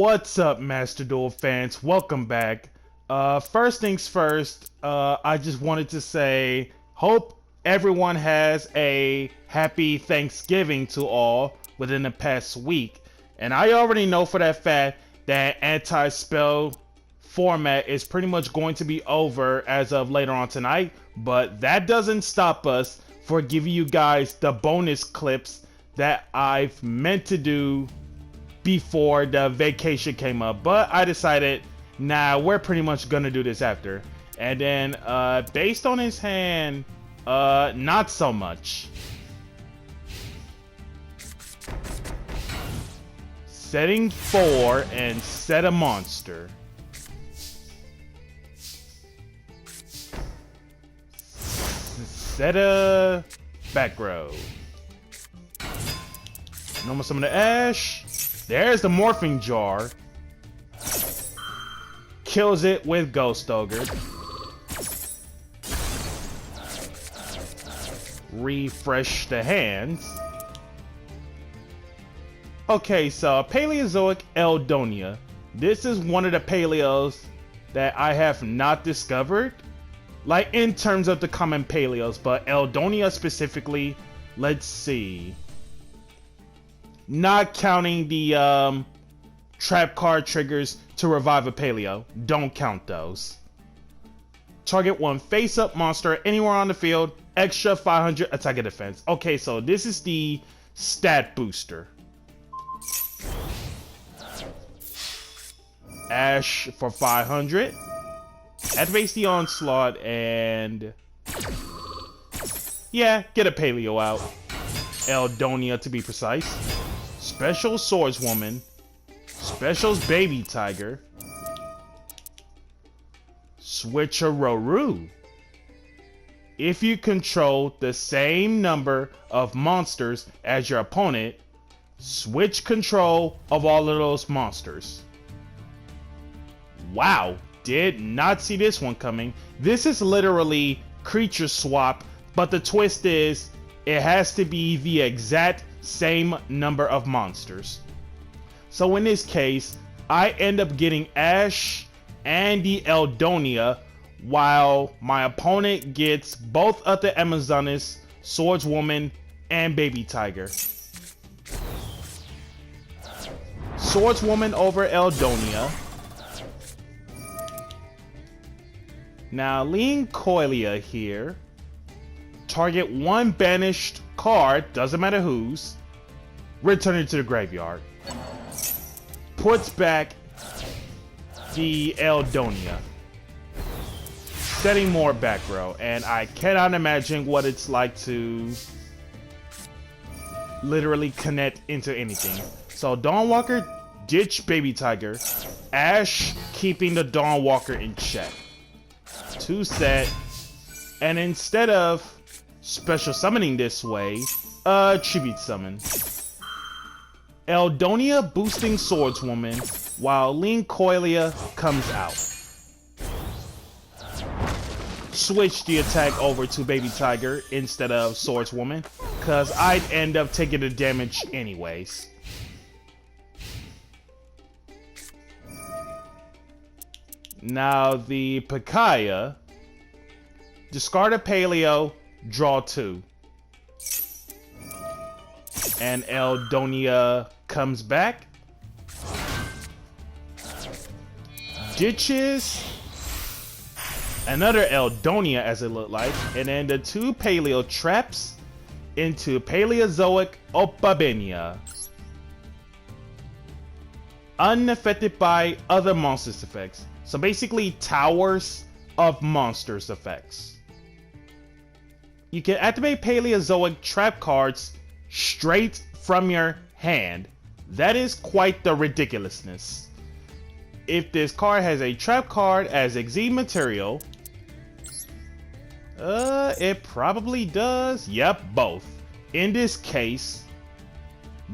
What's up, Master Duel fans? Welcome back. First things first, I just wanted to say, hope everyone has a happy Thanksgiving to all within the past week. And I already know for that fact that anti-spell format is pretty much going to be over as of later on tonight, but that doesn't stop us for giving you guys the bonus clips that I've meant to do before the vacation came up, but I decided, nah, we're pretty much gonna do this after. And then, based on his hand, not so much. Setting 4 and set a monster. Set a back row. Normal summon the Ash. There's the morphing jar. Kills it with Ghost Ogre. Refresh the hands. Okay, so Paleozoic Eldonia. This is one of the paleos that I have not discovered. Like in terms of the common paleos, but Eldonia specifically, let's see. Not counting the trap card triggers to revive a paleo. Don't count those. Target one face-up monster anywhere on the field. Extra 500 attack and defense. Okay, so this is the stat booster. Ash for 500. Activates the onslaught and... yeah, get a paleo out. Eldonia to be precise. Special Swordswoman, Special's Baby Tiger, Switcheroo. If you control the same number of monsters as your opponent, switch control of all of those monsters. Wow, did not see this one coming. This is literally creature swap, but the twist is it has to be the exact same number of monsters. So in this case, I end up getting Ash and the Eldonia, while my opponent gets both of the Amazonas, Swordswoman, and Baby Tiger. Swordswoman over Eldonia. Now Lean Coilia here. Target one banished card, doesn't matter whose, return it to the graveyard. Puts back the Eldonia. Setting more back row, and I cannot imagine what it's like to literally connect into anything. So Dawnwalker, ditch Baby Tiger. Ash keeping the Dawnwalker in check. 2 set, and instead of special summoning this way, tribute summon. Eldonia boosting Swordswoman while Lean Coilia comes out. Switch the attack over to Baby Tiger instead of Swordswoman, cause I'd end up taking the damage anyways. Now the Pikaia, discard a paleo, draw 2. And Eldonia comes back. Ditches another Eldonia as it looked like. And then the 2 paleo traps into Paleozoic Opabenia. Unaffected by other monsters effects. So basically towers of monsters effects. You can activate Paleozoic trap cards straight from your hand. That is quite the ridiculousness. If this card has a trap card as Exceed material, it probably does. Yep, both. In this case,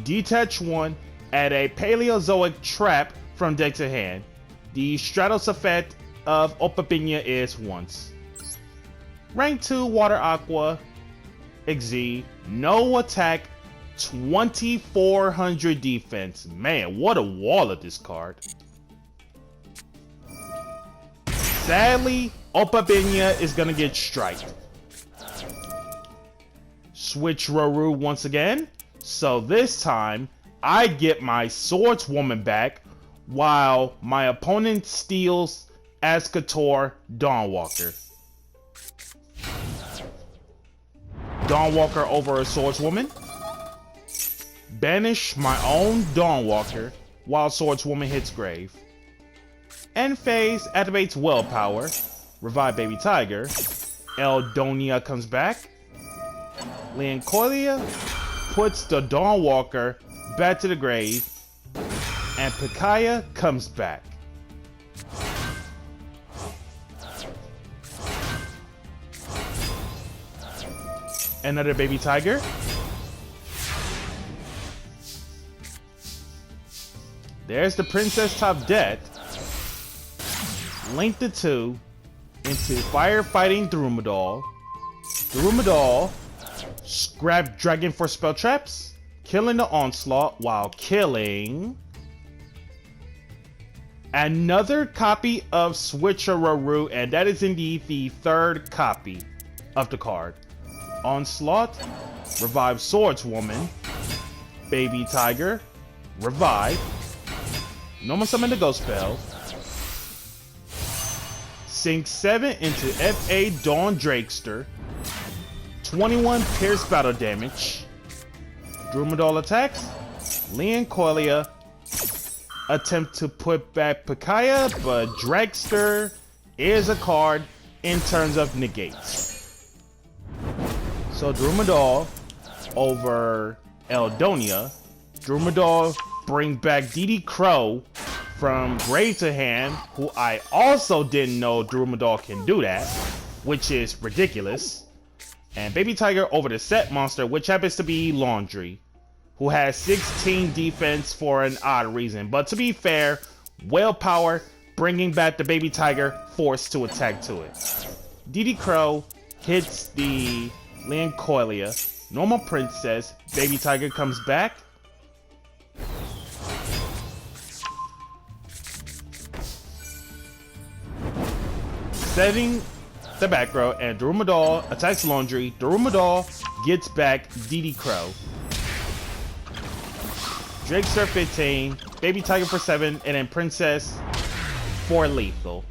detach one, add a Paleozoic trap from deck to hand. The Stratos effect of Opabenia is once. Rank 2 Water Aqua, Exceed, no attack, 2400 defense. Man, what a wall of this card. Sadly, Opabinya is gonna get striked. Switch Roru once again. So this time, I get my Swordswoman back while my opponent steals Azkator Dawnwalker. Dawnwalker over a Swordswoman. Banish my own Dawnwalker while Swordswoman hits grave. End phase activates Willpower. Revive Baby Tiger. Eldonia comes back. Leoncolia puts the Dawnwalker back to the grave. And Pikaya comes back. Another Baby Tiger. There's the Princess Top Debt. Link the two into Firefighting Drumadal. Drumadal grab Dragon for spell traps, killing the Onslaught while killing another copy of Switcheroo, and that is indeed the third copy of the card. Onslaught, revive Swordswoman, Baby Tiger, revive, normal summon the Ghost Spell, sink 7 into FA Dawn Drakester, 21 Pierce battle damage, Drumadal attacks, Leoncolia attempt to put back Pikaya, but Dragster is a card in terms of negates. So Drumadal over Eldonia. Drumadal bring back DD Crow from grave to hand, who I also didn't know Drumadal can do that, which is ridiculous. And Baby Tiger over the set monster, which happens to be Laundry, who has 16 defense for an odd reason. But to be fair, Willpower bringing back the Baby Tiger, forced to attack to it. DD Crow hits the Leoncolia, normal Princess, Baby Tiger comes back. Setting the back row, and Drumadal attacks Laundry. Drumadal gets back DD Crow. Drakester 15, Baby Tiger for 7, and then Princess for lethal.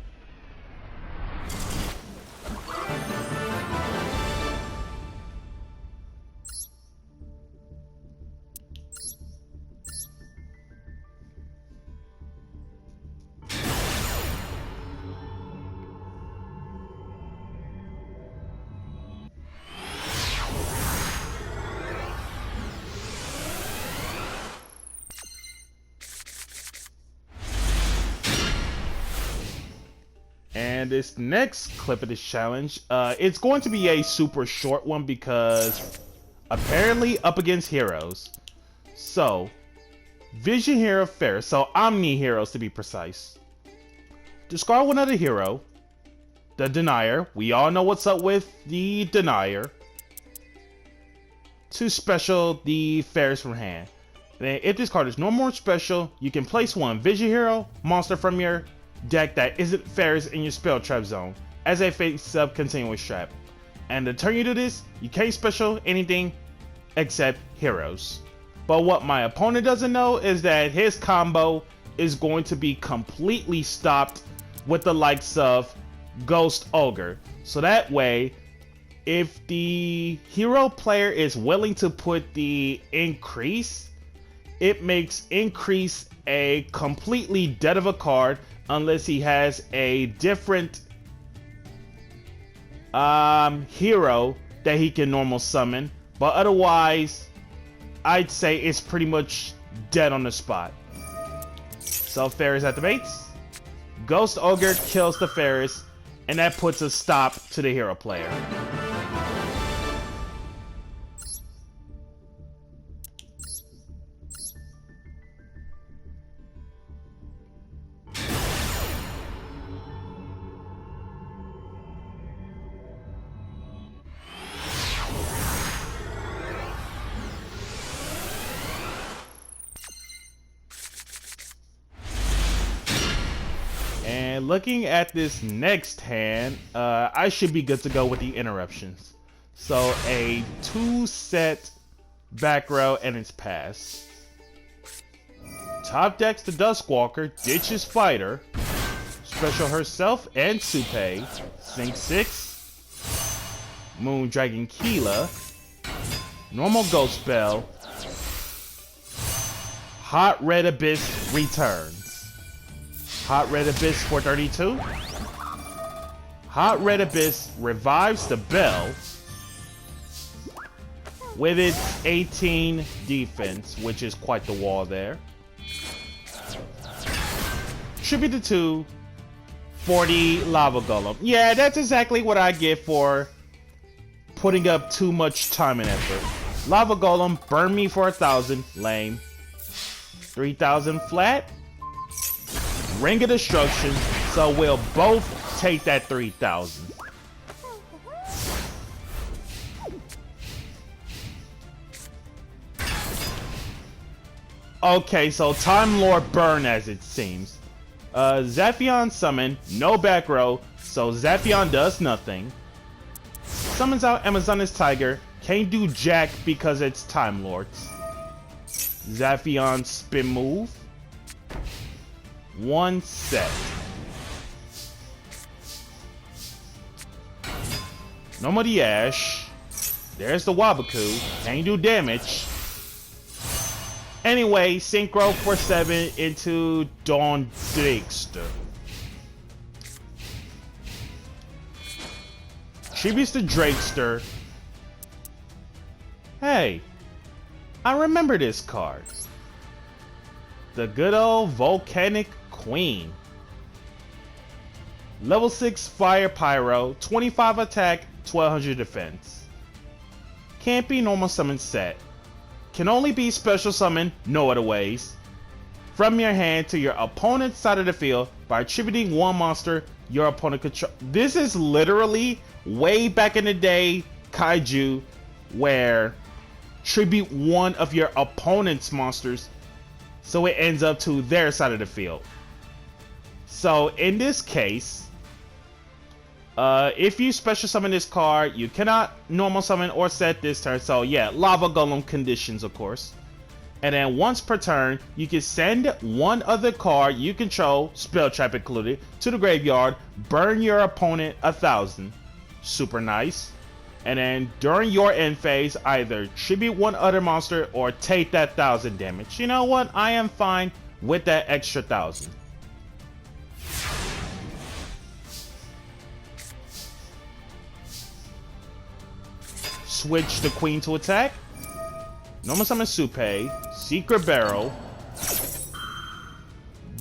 And this next clip of this challenge, it's going to be a super short one because apparently up against heroes. So, Vision Hero Fair, so Omni Heroes to be precise. Discard one other hero. The Denier, we all know what's up with the Denier. To special the Fairs from hand. Then if this card is normal or special, you can place one Vision Hero monster from your deck that isn't Fairs in your spell trap zone as a face-up continuous trap. And to turn you to this, you can't special anything except heroes. But what my opponent doesn't know is that his combo is going to be completely stopped with the likes of Ghost Ogre. So that way, if the hero player is willing to put the increase, it makes increase a completely dead of a card unless he has a different hero that he can normal summon. But otherwise, I'd say it's pretty much dead on the spot. So Ferris activates. Ghost Ogre kills the Ferris, and that puts a stop to the hero player. And looking at this next hand, I should be good to go with the interruptions. So a 2-set back row and its pass. Top decks the Duskwalker, ditches Fighter, special herself and Supe, Sync 6, Moon Dragon Keela, normal Ghost Spell, Hot Red Abyss returns. Hot Red Abyss for 32. Hot Red Abyss revives the bell with its 18 defense, which is quite the wall there. Tribute to 2 for the Lava Golem. Yeah, that's exactly what I get for putting up too much time and effort. Lava Golem, burn me for 1,000. Lame. 3,000 flat. Ring of Destruction. So we'll both take that 3,000. Okay, so Time Lord burn as it seems. Zaphion summon, no back row, so Zaphion does nothing. Summons out Amazonas Tiger, can't do jack because it's Time Lords. Zaphion spin move. 1 set. No more the Ash. There's the Wabaku, can't do damage. Anyway, Synchro for 7 into Dawn Drakester. Tributes to Drakester. Hey, I remember this card. The good old Volcanic Queen. Level 6 Fire Pyro, 25 attack, 1200 defense. Can't be normal summon set. Can only be special summon, no other ways. From your hand to your opponent's side of the field by attributing 1 monster your opponent control. This is literally way back in the day Kaiju, where tribute 1 of your opponent's monsters so it ends up to their side of the field. So in this case, if you special summon this card, you cannot normal summon or set this turn. So yeah, Lava Golem conditions, of course. And then once per turn, you can send 1 other card you control, spell trap included, to the graveyard, burn your opponent 1,000. Super nice. And then during your end phase, either tribute 1 other monster or take that 1,000 damage. You know what? I am fine with that extra 1,000. Switch the Queen to attack. Normal summon Supe. Secret Barrel.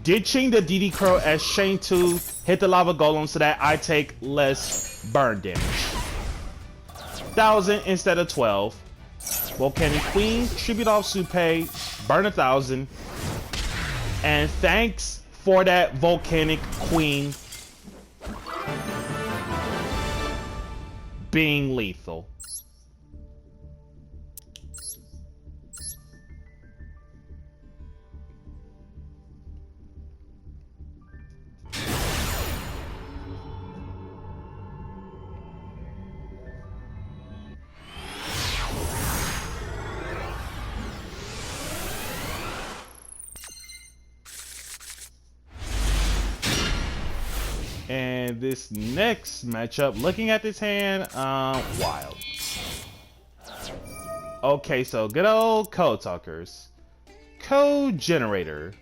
Ditching the DD Crow as Chain 2. Hit the Lava Golem so that I take less burn damage. 1,000 instead of 12. Volcanic Queen. Tribute off Supe. Burn 1,000. And thanks for that Volcanic Queen being lethal. And this next matchup, looking at this hand, wild. Okay, so good old Code Talkers. Code Generator.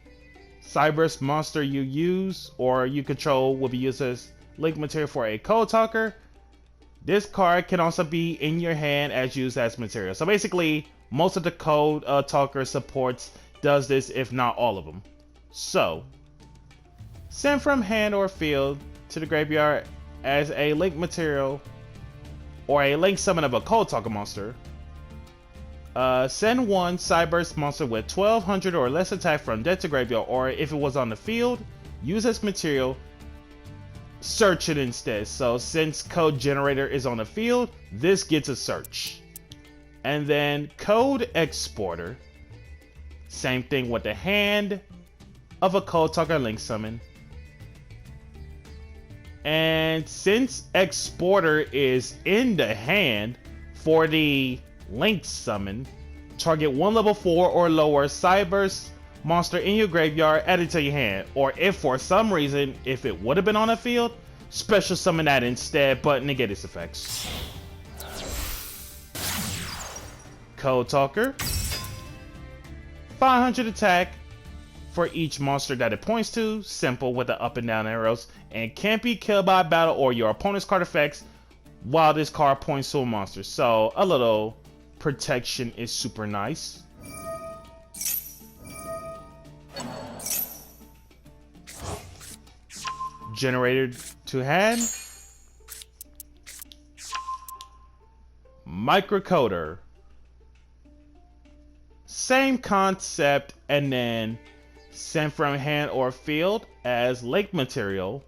Cyber's monster you use or you control will be used as link material for a Code Talker. This card can also be in your hand as used as material. So basically, most of the Code Talker supports does this, if not all of them. So, send from hand or field to the graveyard as a link material or a link summon of a Code Talker monster. Send 1 Cyber's monster with 1200 or less attack from dead to graveyard, or if it was on the field, use as material, search it instead. So since Code Generator is on the field, this gets a search. And then Code Exporter, same thing with the hand of a Code Talker link summon. And since Exporter is in the hand for the Link summon, target 1 level 4 or lower Cyberse monster in your graveyard, add it to your hand. Or if for some reason, if it would have been on the field, special summon that instead, but negate its effects. Code Talker. 500 attack for each monster that it points to, simple with the up and down arrows, and can't be killed by battle or your opponent's card effects while this card points to a monster. So a little protection is super nice. Generated to hand. Microcoder. Same concept, and then send from hand or field as lake material.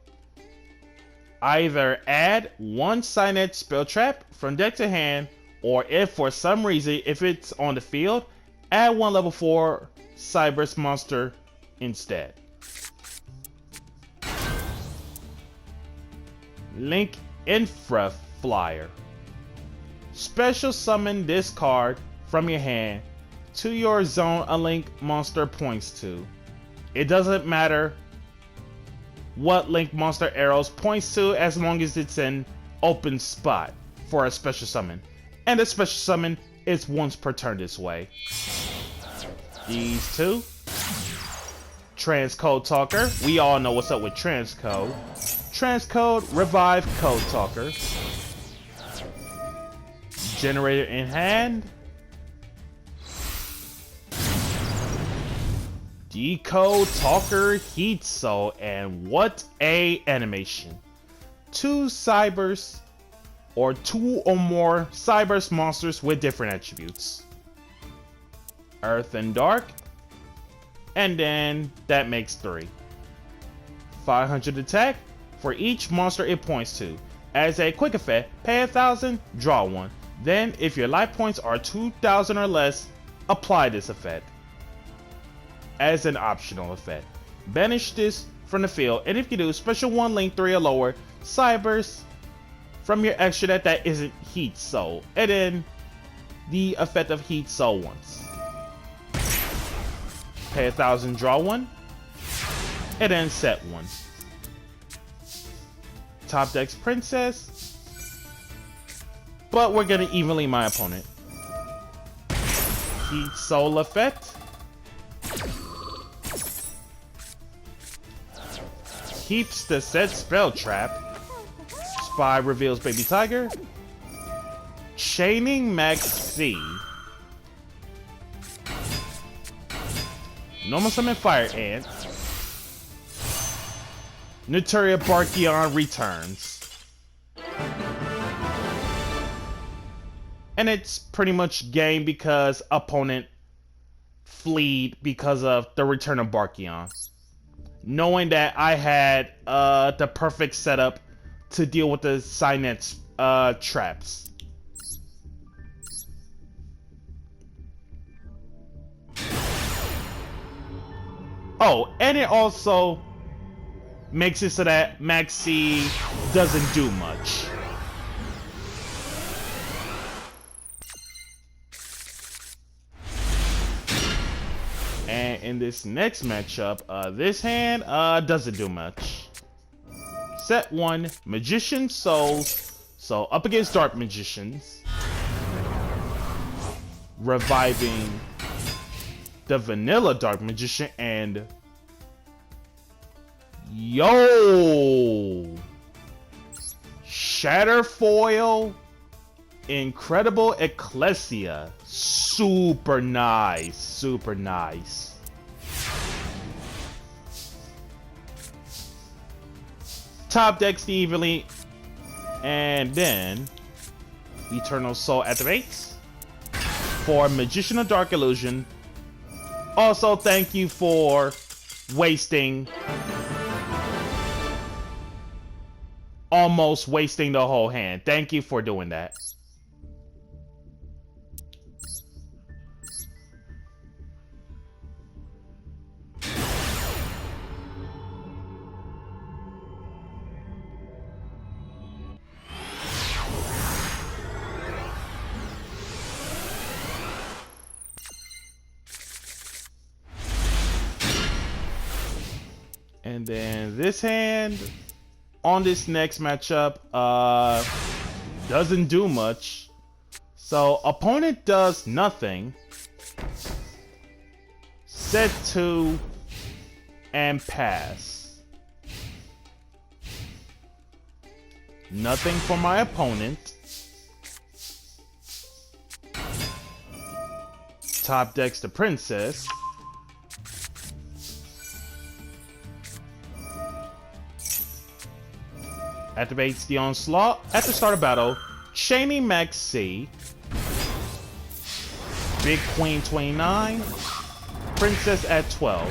Either add 1 Signet spell trap from deck to hand, or if for some reason, if it's on the field, add 1 level 4 Cyberse monster instead. Link Infra Flyer. Special summon this card from your hand to your zone a Link monster points to. It doesn't matter what Link monster arrows points to as long as it's an open spot for a special summon. And a special summon is once per turn this way. These two. Transcode Talker. We all know what's up with Transcode. Transcode Revive Code Talker. Generator in hand. Decode Talker Heat Soul, and what a animation. 2 Cyberse or 2 or more Cyberse monsters with different attributes. Earth and Dark, and then that makes 3. 500 attack for each monster it points to. As a quick effect, pay 1,000, draw 1. Then, if your life points are 2,000 or less, apply this effect. As an optional effect, banish this from the field, and if you do, special 1 Link 3 or lower Cyberse from your extra deck that isn't Heat Soul, and then the effect of Heat Soul once. Pay 1,000, draw 1, and then set 1. Top deck's Princess, but we're gonna evenly my opponent. Heat Soul effect. Keeps the set spell trap. Spy reveals Baby Tiger. Chaining Maxi. Normal summon Fire Ant. Naturia Barkion returns. And it's pretty much game because opponent fleed because of the return of Barkion. Knowing that I had the perfect setup to deal with the Synet's traps. Oh, and it also makes it so that Maxi doesn't do much. And in this next matchup, this hand doesn't do much. Set 1, Magician Souls. So up against Dark Magicians. Reviving the vanilla Dark Magician and... Yo! Shatterfoil. Incredible Ecclesia. Super nice. Super nice. Top decks evenly. And then Eternal Soul activates for Magician of Dark Illusion. Also, thank you for wasting, almost wasting the whole hand. Thank you for doing that. And then this hand on this next matchup doesn't do much. So opponent does nothing. Set 2 and pass. Nothing for my opponent. Top decks the princess. Activates the onslaught. At the start of battle, chaining Max C. Big Queen 29. Princess at 12.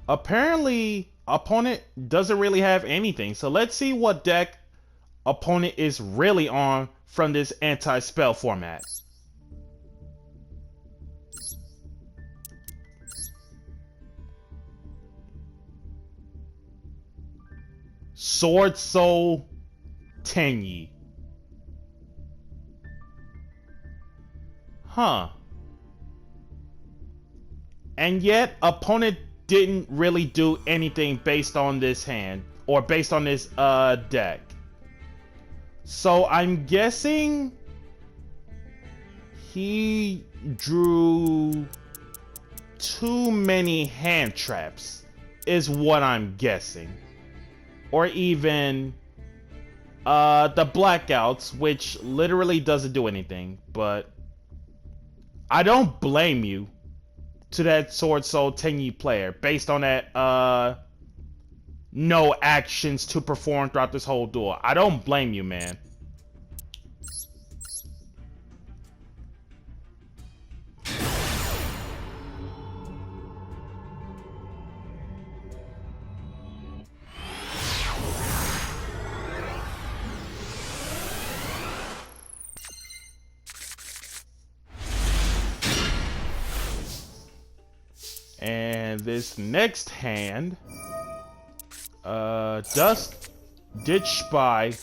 Apparently, opponent doesn't really have anything. So let's see what deck opponent is really on from this anti-spell format. Sword Soul Tenyi. Huh. And yet, opponent didn't really do anything based on this hand or based on this deck. So I'm guessing he drew too many hand traps is what I'm guessing. Or even the blackouts, which literally doesn't do anything. But I don't blame you to that Sword Soul Tenyi player based on that no actions to perform throughout this whole duel. I don't blame you, man. And this next hand, Dust, Ditch Spy,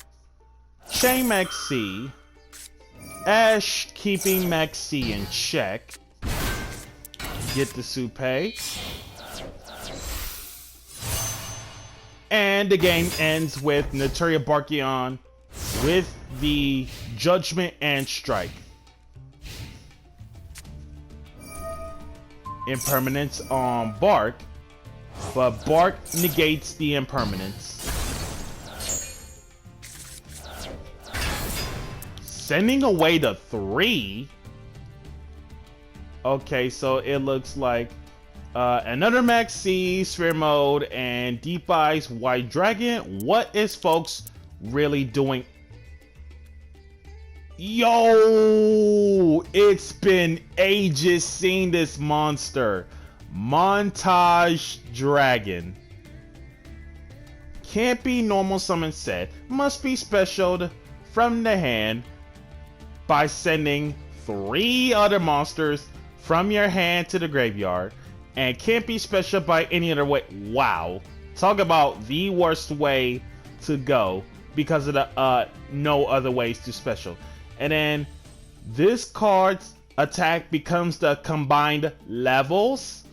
Chain Maxi, Ash keeping Maxi in check, get the Supe, and the game ends with Naturia Barkion with the Judgment and Strike. Impermanence on Bark, but Bark negates the impermanence. Sending away the 3? Okay, so it looks like another Max C, Sphere Mode, and Deep Eyes White Dragon. What is folks really doing? Yo, it's been ages seeing this monster. Montage Dragon. Can't be normal summon set. Must be specialed from the hand by sending 3 other monsters from your hand to the graveyard. And can't be special by any other way. Wow. Talk about the worst way to go because of the no other ways to special. And then this card's attack becomes the combined levels,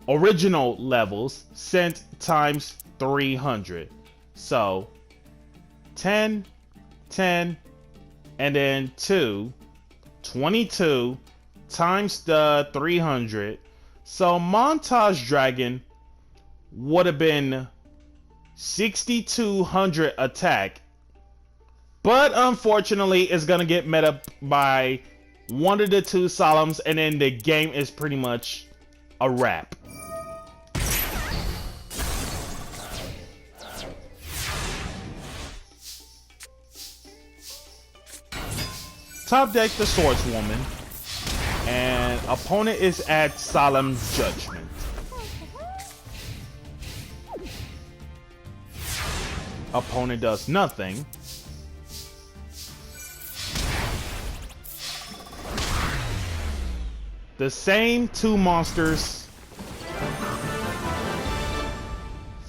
original levels, sent times 300. So 10, 10, and then 2, 22 times the 300. So Montage Dragon would have been 6,200 attack. But unfortunately, it's going to get met up by one of the 2 Solemns, and then the game is pretty much a wrap. Top deck the Swordswoman, and opponent is at Solemn Judgment. Opponent does nothing. The same 2 monsters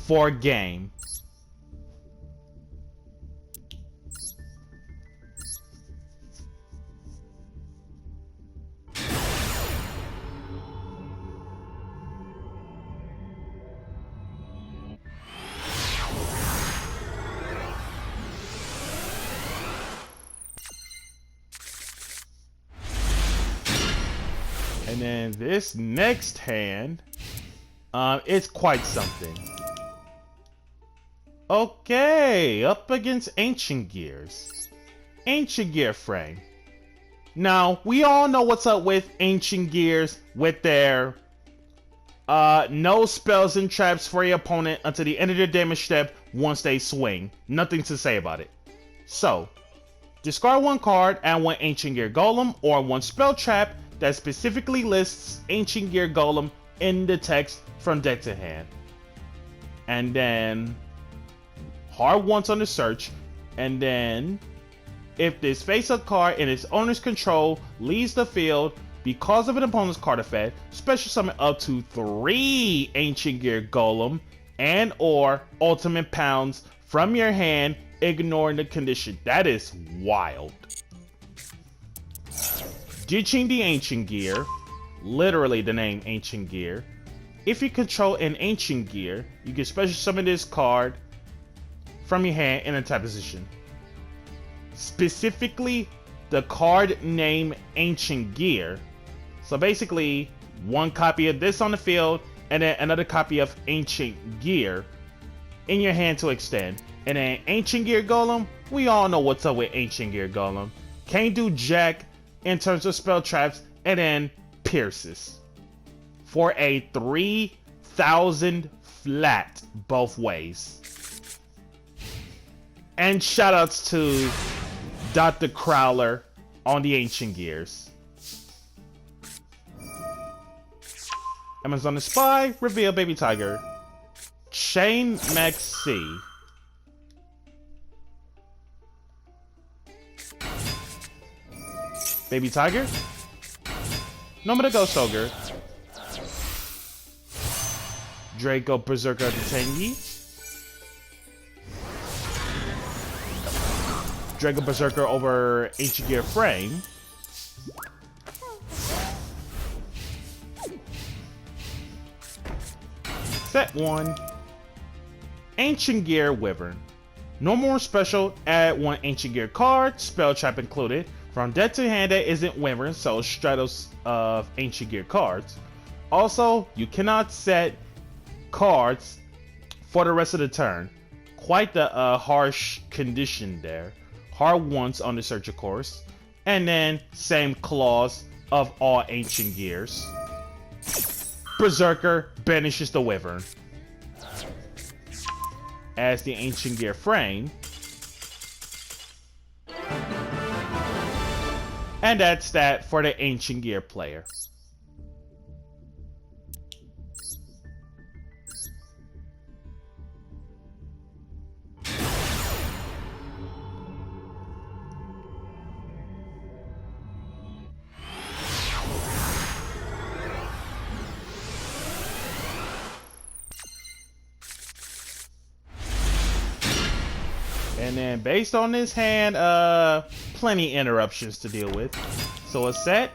for game. And then this next hand, it's quite something. Okay, up against Ancient Gears. Ancient Gear frame. Now, we all know what's up with Ancient Gears with their no spells and traps for your opponent until the end of their damage step once they swing. Nothing to say about it. So, discard one card, add one Ancient Gear Golem, or one spell trap that specifically lists Ancient Gear Golem in the text from deck to hand. And then hard once on the search, and then if this face-up card in its owner's control leaves the field because of an opponent's card effect, special summon up to 3 Ancient Gear Golem and or Ultimate Pounds from your hand, ignoring the condition. That is wild. Ditching the Ancient Gear, literally the name Ancient Gear. If you control an Ancient Gear, you can special summon this card from your hand in a type position. Specifically, the card name Ancient Gear. So basically, one copy of this on the field, and then another copy of Ancient Gear in your hand to extend. And then Ancient Gear Golem, we all know what's up with Ancient Gear Golem. Can't do jack in terms of spell traps, and then pierces. For a 3,000 flat both ways. And shoutouts to Dr. Crowler on the Ancient Gears. Amazon the Spy, reveal Baby Tiger. Chain Max C. Baby Tiger. Noma the Ghost Ogre. Draco Berserker the Tengi. Draco Berserker over Ancient Gear frame. Set 1. Ancient Gear Wyvern. Normal or special, add 1 Ancient Gear card, spell trap included. From deck to hand that isn't Wyvern, so Stratos of Ancient Gear cards. Also, you cannot set cards for the rest of the turn. Quite the harsh condition there. Hard once on the search, of course. And then, same clause of all Ancient Gears. Berserker banishes the Wyvern. As the Ancient Gear frame. And that's that for the Ancient Gear player. And then based on this hand, plenty interruptions to deal with. So a set,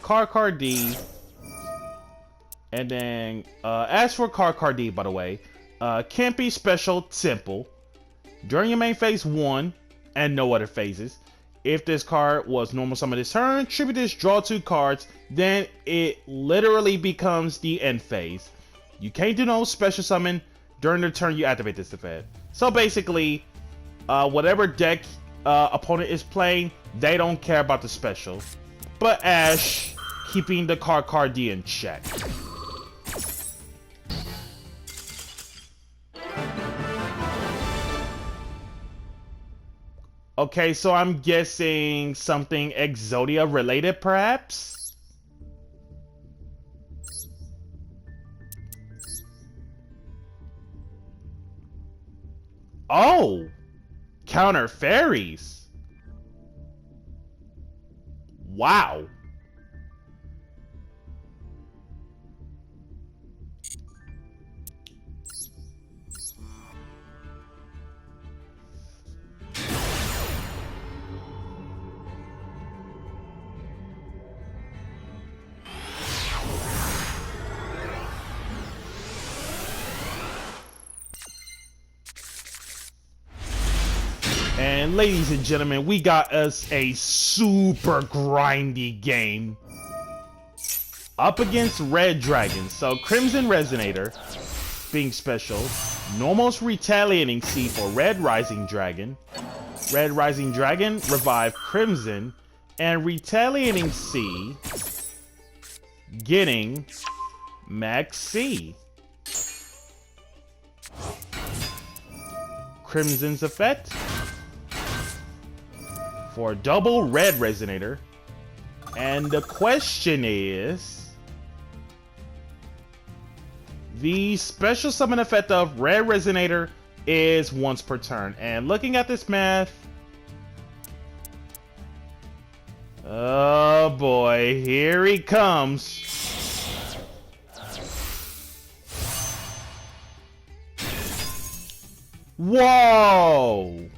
card D, and then as for card D, by the way, can't be special, simple. During your main phase 1 and no other phases. If this card was normal summon this turn, tribute this, draw 2 cards, then it literally becomes the end phase. You can't do no special summon during the turn you activate this effect. So basically, whatever deck opponent is playing, they don't care about the special. But Ash keeping the card D in check. Okay, so I'm guessing something Exodia related, perhaps? Oh! Counter fairies. Wow. And ladies and gentlemen, we got us a super grindy game. up against Red Dragon. So Crimson Resonator being special. Normal Retaliating Sea for Red Rising Dragon. Red Rising Dragon revive Crimson. And Retaliating Sea getting Max C. Crimson's effect for double Red Resonator. And the question is, the special summon effect of Red Resonator is once per turn. And looking at this math, oh boy, here he comes. Whoa!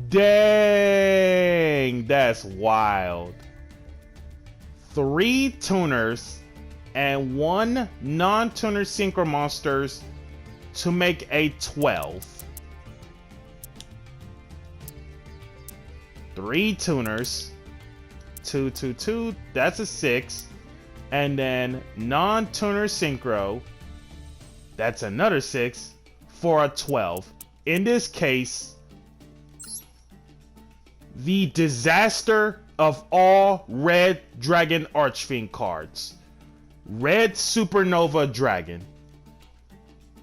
Dang, that's wild. 3 tuners and 1 non-tuner synchro monsters to make a 12. 3 tuners, 2, 2, 2, that's a 6. And then non-tuner synchro, that's another 6 for a 12. In this case, the disaster of all Red Dragon Archfiend cards. Red Supernova Dragon.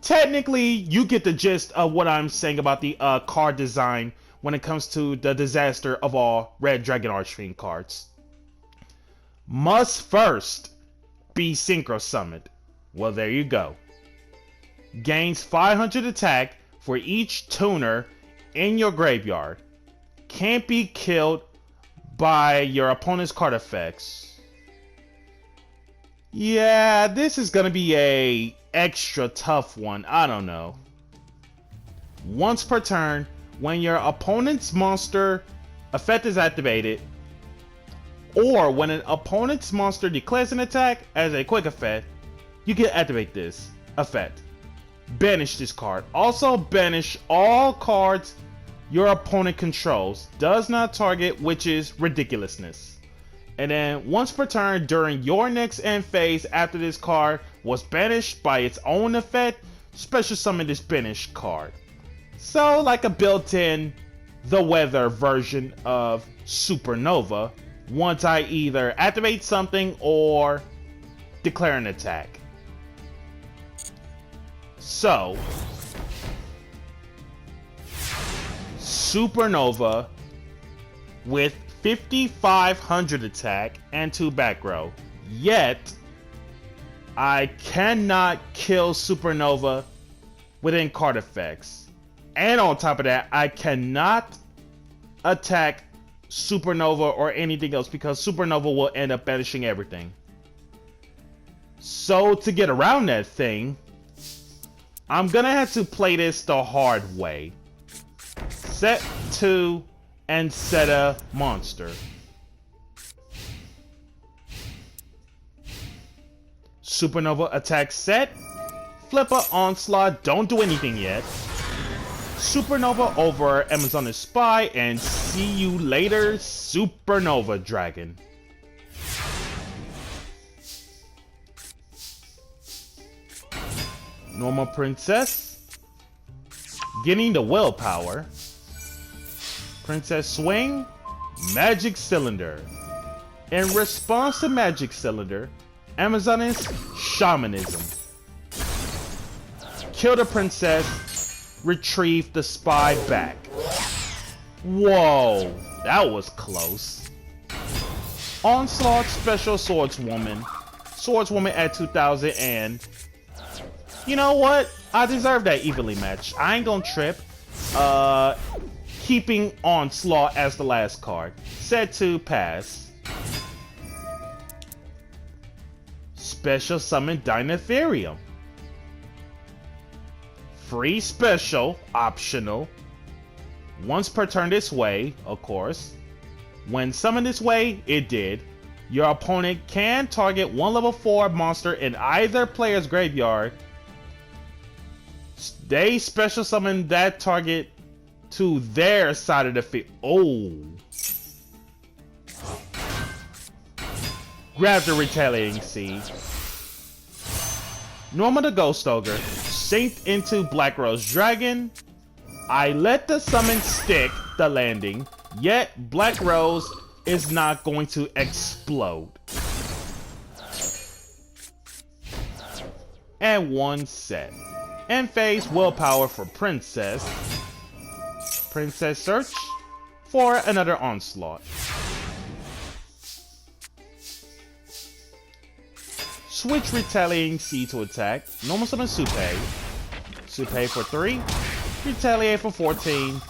Technically, you get the gist of what I'm saying about the card design when it comes to the disaster of all Red Dragon Archfiend cards. Must first be Synchro summoned. Well, there you go. Gains 500 attack for each tuner in your graveyard. Can't be killed by your opponent's card effects. Yeah, this is gonna be a extra tough one. I don't know. Once per turn, when your opponent's monster effect is activated, or when an opponent's monster declares an attack as a quick effect, you can activate this effect. Banish this card. Also banish all cards your opponent controls. Does not target, which is ridiculousness. And then once per turn during your next end phase after this card was banished by its own effect, special summon this banished card. So like a built-in The Weather version of Supernova once I either activate something or declare an attack. So Supernova with 5,500 attack and 2 back row. Yet, I cannot kill Supernova within card effects. And on top of that, I cannot attack Supernova or anything else because Supernova will end up banishing everything. So to get around that thing, I'm gonna have to play this the hard way. Set 2 and set a monster. Supernova attack set. Flipper Onslaught, don't do anything yet. Supernova over Amazonian Spy, and see you later, Supernova Dragon. Normal Princess. Getting the willpower. Princess Swing. Magic Cylinder. In response to Magic Cylinder, Amazoness Shamanism. Kill the princess. Retrieve the spy back. Whoa, that was close. Onslaught Special Swordswoman. Swordswoman at 2,000, and you know what? I deserve that evenly match. I ain't gonna trip. Keeping Onslaught as the last card. Set to pass. Special Summon Dinotherium. Free special, optional. Once per turn this way, of course. When summoned this way, it did. Your opponent can target one level 4 monster in either player's graveyard. They special summon that target to their side of the field. Oh. Grab the Retaliating Seed. Normal the Ghost Ogre. Synced into Black Rose Dragon. I let the summon stick the landing, yet Black Rose is not going to explode. And one set. End phase Willpower for Princess. Princess search for another Onslaught. Switch Retaliating Seed to attack. Normal summon Supe. Supe for 3. Retaliate for 14.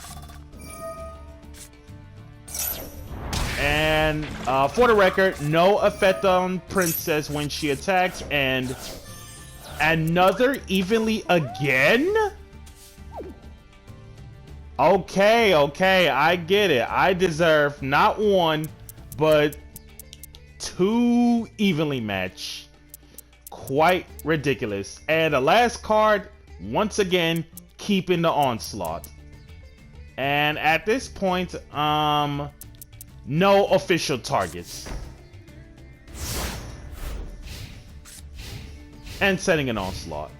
And for the record, no effect on Princess when she attacks. And another evenly again? Okay, I get it. I deserve not one, but 2 evenly matched. Quite ridiculous. And the last card, once again, keeping the Onslaught. And at this point, no official targets. And setting an Onslaught.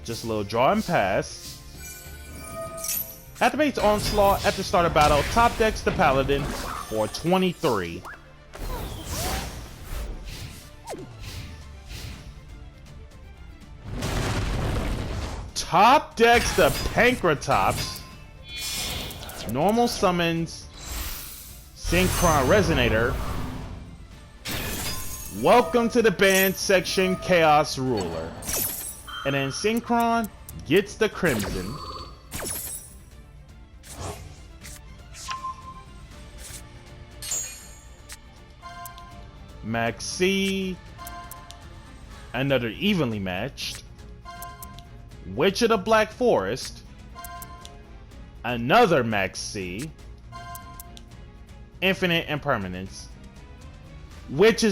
Just a little draw and pass. Activates Onslaught at the start of battle. Top decks the Paladin for 23. Top decks the Pankratops. Normal summons Synchro Resonator. Welcome to the band section, Chaos Ruler. And then Synchron gets the Crimson. Maxi, another evenly matched. Witch of the Black Forest, another Maxi. Infinite Impermanence, which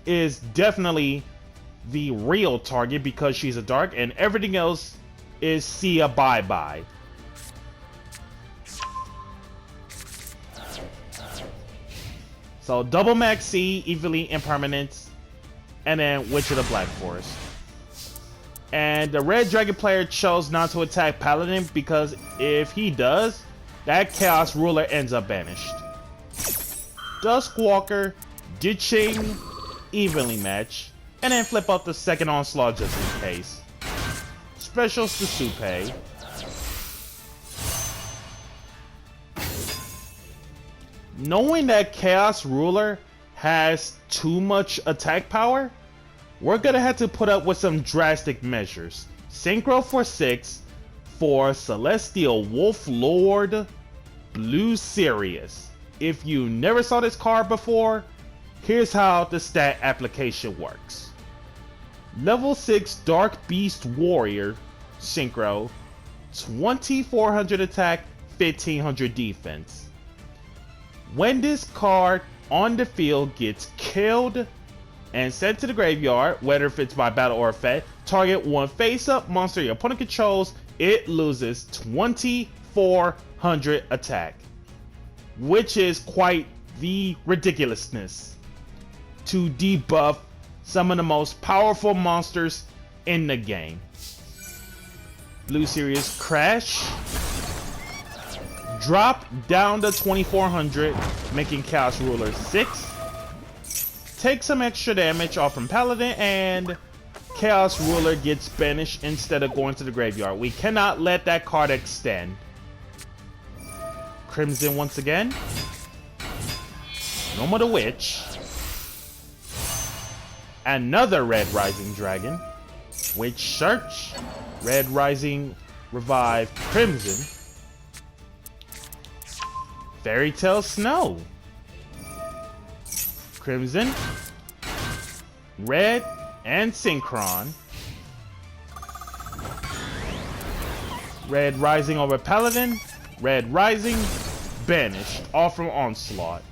is definitely the real target because she's a dark, and everything else is see a bye-bye. So double Maxi, evenly Impermanence, and then Witch of the Black Forest. And the red dragon player chose not to attack Paladin because if he does, that Chaos Ruler ends up banished. Duskwalker, ditching, evenly match, and then flip out the second Onslaught just in case. Specials to Supe. Knowing that Chaos Ruler has too much attack power, we're gonna have to put up with some drastic measures. Synchro for 6 for Celestial Wolf Lord Blue Sirius. If you never saw this card before, here's how the stat application works. Level 6 Dark Beast Warrior Synchro, 2400 attack, 1500 defense. When this card on the field gets killed and sent to the graveyard, whether if it's by battle or effect, target one face-up monster your opponent controls, it loses 2400 attack. Which is quite the ridiculousness to debuff some of the most powerful monsters in the game. Blue Sirius Crash. Drop down to 2400, making Chaos Ruler 6. Take some extra damage off from Paladin, and Chaos Ruler gets banished instead of going to the graveyard. We cannot let that card extend. Crimson once again. No more the Witch. Another Red Rising Dragon. Witch Search. Red Rising Revive Crimson. Fairy Tale Snow. Crimson. Red and Synchron. Red Rising over Paladin. Red Rising. Banished. All from Onslaught.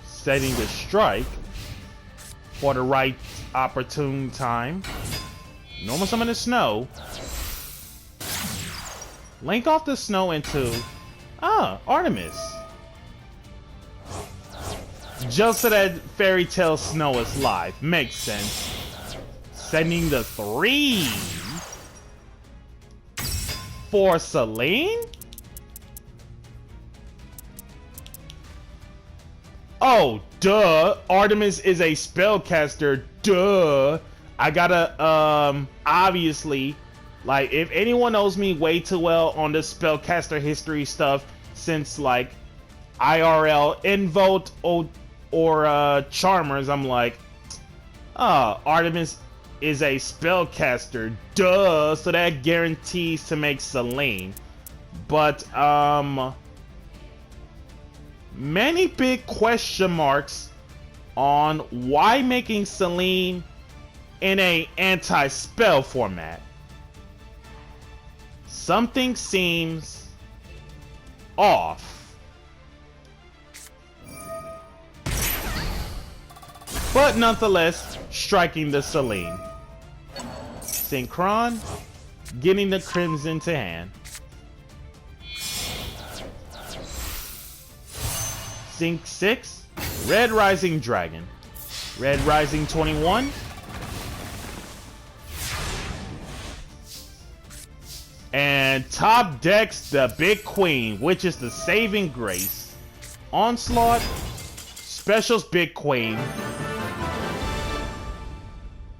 Setting the strike for the right opportune time. Normal summon the Snow. Link off the snow into... Artemis. Just so that Fairy Tale Snow is live. Makes sense. Sending the 3 for Celine? Oh, duh. Artemis is a spellcaster. Duh. I gotta, obviously, like, if anyone knows me way too well on this spellcaster history stuff since, like, IRL, Involt, or Charmers, I'm like, Artemis is a spellcaster, duh, so that guarantees to make Celine. But, many big question marks on why making Celine in a anti-spell format. Something seems off. But nonetheless, striking the Celine. Synchron, getting the Crimson to hand. Sync 6, Red Rising Dragon. Red Rising 21. And top decks the Big Queen, which is the Saving Grace. Onslaught, Specials Big Queen.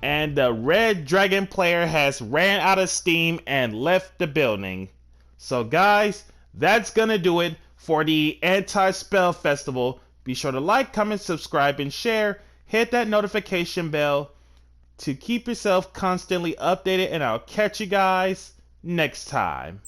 And the Red Dragon player has ran out of steam and left the building. So guys, that's gonna do it for the Anti-Spell Festival. Be sure to like, comment, subscribe, and share. Hit that notification bell to keep yourself constantly updated, and I'll catch you guys next time.